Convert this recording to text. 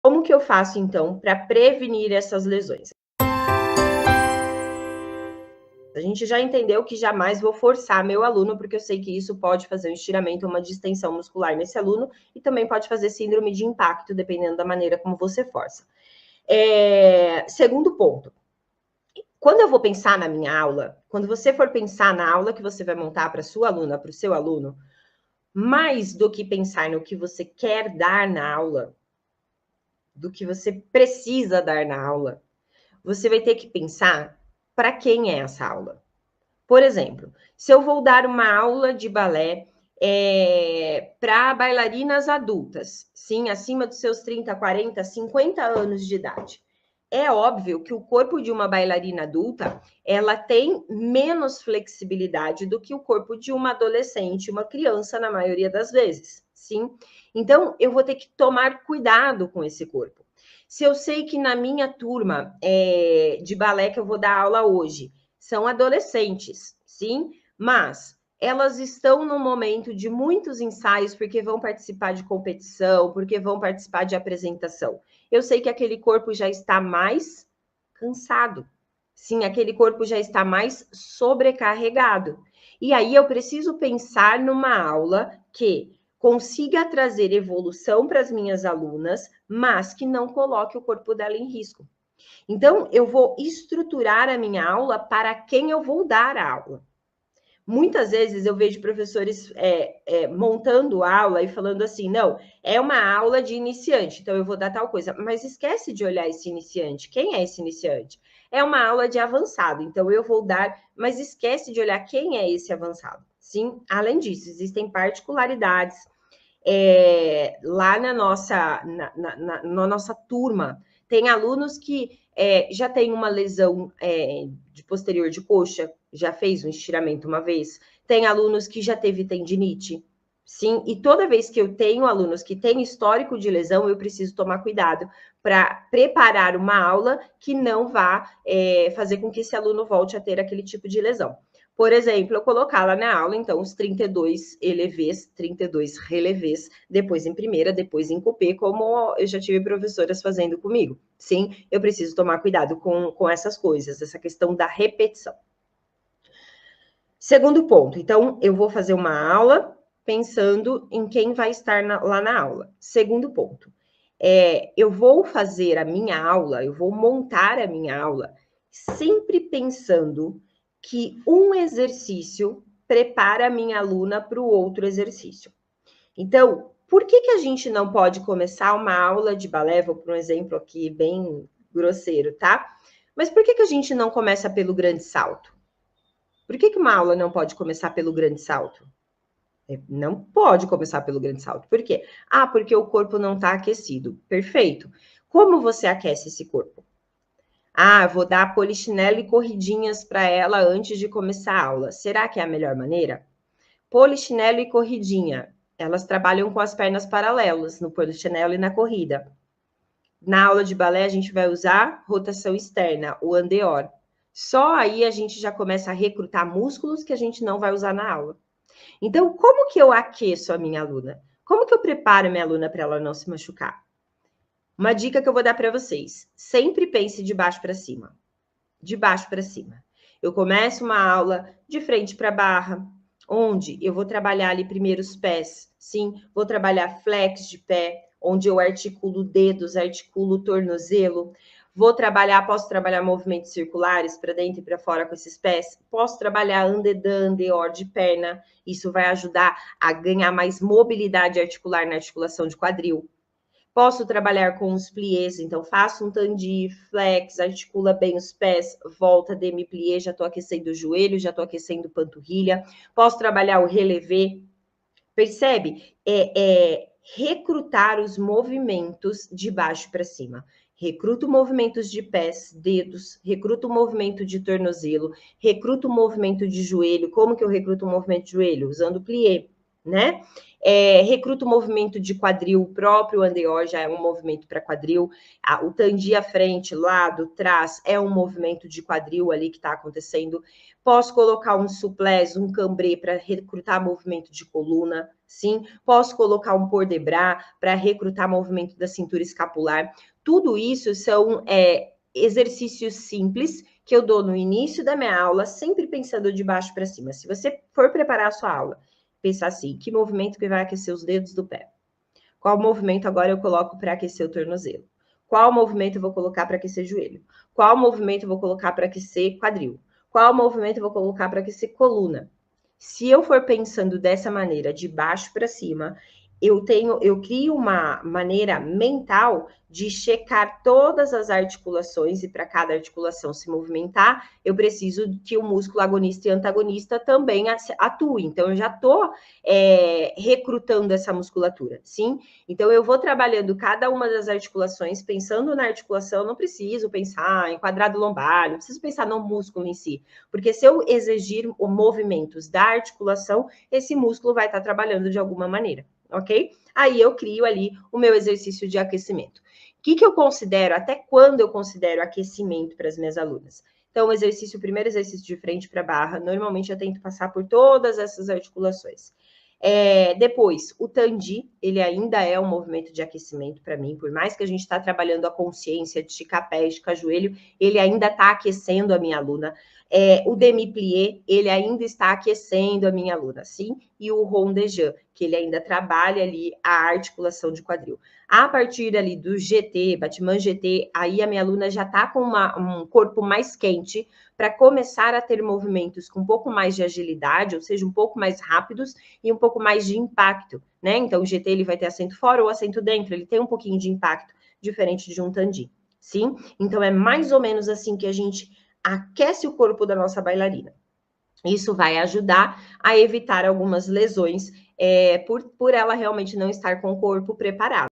Como que eu faço, então, para prevenir essas lesões? A gente já entendeu que jamais vou forçar meu aluno, porque eu sei que isso pode fazer um estiramento, uma distensão muscular nesse aluno, e também pode fazer síndrome de impacto, dependendo da maneira como você força. Segundo ponto, quando eu vou pensar na minha aula, quando você for pensar na aula que você vai montar para sua aluna, para o seu aluno, mais do que pensar no que você quer dar na aula, do que você precisa dar na aula, você vai ter que pensar para quem é essa aula. Por exemplo, se eu vou dar uma aula de balé para bailarinas adultas, sim, acima dos seus 30, 40, 50 anos de idade. É óbvio que o corpo de uma bailarina adulta, ela tem menos flexibilidade do que o corpo de uma adolescente, uma criança, na maioria das vezes, sim? Então, eu vou ter que tomar cuidado com esse corpo. Se eu sei que na minha turma de balé que eu vou dar aula hoje, são adolescentes, sim, mas elas estão no momento de muitos ensaios porque vão participar de competição, porque vão participar de apresentação. Eu sei que aquele corpo já está mais cansado. Sim, aquele corpo já está mais sobrecarregado. E aí eu preciso pensar numa aula que consiga trazer evolução para as minhas alunas, mas que não coloque o corpo dela em risco. Então, eu vou estruturar a minha aula para quem eu vou dar a aula. Muitas vezes eu vejo professores montando aula e falando assim, não, é uma aula de iniciante, então eu vou dar tal coisa, mas esquece de olhar esse iniciante. Quem é esse iniciante? É uma aula de avançado, então eu vou dar, mas esquece de olhar quem é esse avançado. Sim, além disso, existem particularidades lá na nossa turma. Tem alunos que já tem uma lesão de posterior de coxa, já fez um estiramento uma vez. Tem alunos que já teve tendinite. Sim, e toda vez que eu tenho alunos que têm histórico de lesão, eu preciso tomar cuidado para preparar uma aula que não vá fazer com que esse aluno volte a ter aquele tipo de lesão. Por exemplo, eu colocar lá na aula, então, os 32 elevés, 32 relevés, depois em primeira, depois em coupé, como eu já tive professoras fazendo comigo. Sim, eu preciso tomar cuidado com essas coisas, essa questão da repetição. Segundo ponto, então, eu vou fazer uma aula pensando em quem vai estar lá na aula. Segundo ponto, eu vou fazer a minha aula, eu vou montar a minha aula sempre pensando que um exercício prepara a minha aluna para o outro exercício. Então, por que a gente não pode começar uma aula de balé? Vou para um exemplo aqui bem grosseiro, tá? Mas por que a gente não começa pelo grande salto? Por que uma aula não pode começar pelo grande salto? Não pode começar pelo grande salto. Por quê? Ah, porque o corpo não está aquecido. Perfeito. Como você aquece esse corpo? Ah, vou dar polichinelo e corridinhas para ela antes de começar a aula. Será que é a melhor maneira? Polichinelo e corridinha. Elas trabalham com as pernas paralelas no polichinelo e na corrida. Na aula de balé, a gente vai usar rotação externa, o andeor. Só aí a gente já começa a recrutar músculos que a gente não vai usar na aula. Então, como que eu aqueço a minha aluna? Como que eu preparo a minha aluna para ela não se machucar? Uma dica que eu vou dar para vocês: sempre pense de baixo para cima. De baixo para cima. Eu começo uma aula de frente para barra, onde eu vou trabalhar ali primeiro os pés, sim, vou trabalhar flex de pé, onde eu articulo dedos, articulo tornozelo. Vou trabalhar, posso trabalhar movimentos circulares para dentro e para fora com esses pés. Posso trabalhar andedan, andeor de perna. Isso vai ajudar a ganhar mais mobilidade articular na articulação de quadril. Posso trabalhar com os pliés, então faço um tandi, flex, articula bem os pés, volta, demi-plié, já estou aquecendo o joelho, já estou aquecendo panturrilha. Posso trabalhar o relevé. Percebe? Recrutar os movimentos de baixo para cima. Recruto movimentos de pés, dedos, recruto movimento de tornozelo, recruto movimento de joelho. Como que eu recruto o movimento de joelho? Usando plié, né? Recruta o movimento de quadril, o próprio andeor já é um movimento para quadril. O tandi à frente, lado, trás, é um movimento de quadril ali que está acontecendo. Posso colocar um souplesse, um cambré para recrutar movimento de coluna, sim. Posso colocar um port de bras para recrutar movimento da cintura escapular. Tudo isso são exercícios simples que eu dou no início da minha aula, sempre pensando de baixo para cima. Se você for preparar a sua aula, pensar assim, que movimento que vai aquecer os dedos do pé? Qual movimento agora eu coloco para aquecer o tornozelo? Qual movimento eu vou colocar para aquecer joelho? Qual movimento eu vou colocar para aquecer quadril? Qual movimento eu vou colocar para aquecer coluna? Se eu for pensando dessa maneira, de baixo para cima, eu crio uma maneira mental de checar todas as articulações, e para cada articulação se movimentar, eu preciso que o músculo agonista e antagonista também atue. Então, eu já estou recrutando essa musculatura, sim? Então, eu vou trabalhando cada uma das articulações, pensando na articulação, não preciso pensar em quadrado lombar, não preciso pensar no músculo em si, porque se eu exigir movimentos da articulação, esse músculo vai estar trabalhando de alguma maneira, ok? Aí eu crio ali o meu exercício de aquecimento. O que eu considero, até quando eu considero aquecimento para as minhas alunas? Então, o primeiro exercício de frente para barra, normalmente eu tento passar por todas essas articulações. Depois, o tandi, ele ainda é um movimento de aquecimento para mim, por mais que a gente está trabalhando a consciência de esticar pé, esticar joelho, ele ainda está aquecendo a minha aluna. O demi-plié, ele ainda está aquecendo a minha aluna, sim? E o rond de jambe, que ele ainda trabalha ali a articulação de quadril. A partir ali do GT, Batman GT, aí a minha aluna já está com um corpo mais quente para começar a ter movimentos com um pouco mais de agilidade, ou seja, um pouco mais rápidos e um pouco mais de impacto, né? Então, o GT ele vai ter assento fora ou assento dentro, ele tem um pouquinho de impacto, diferente de um tandi, sim? Então, é mais ou menos assim que a gente aquece o corpo da nossa bailarina. Isso vai ajudar a evitar algumas lesões por ela realmente não estar com o corpo preparado.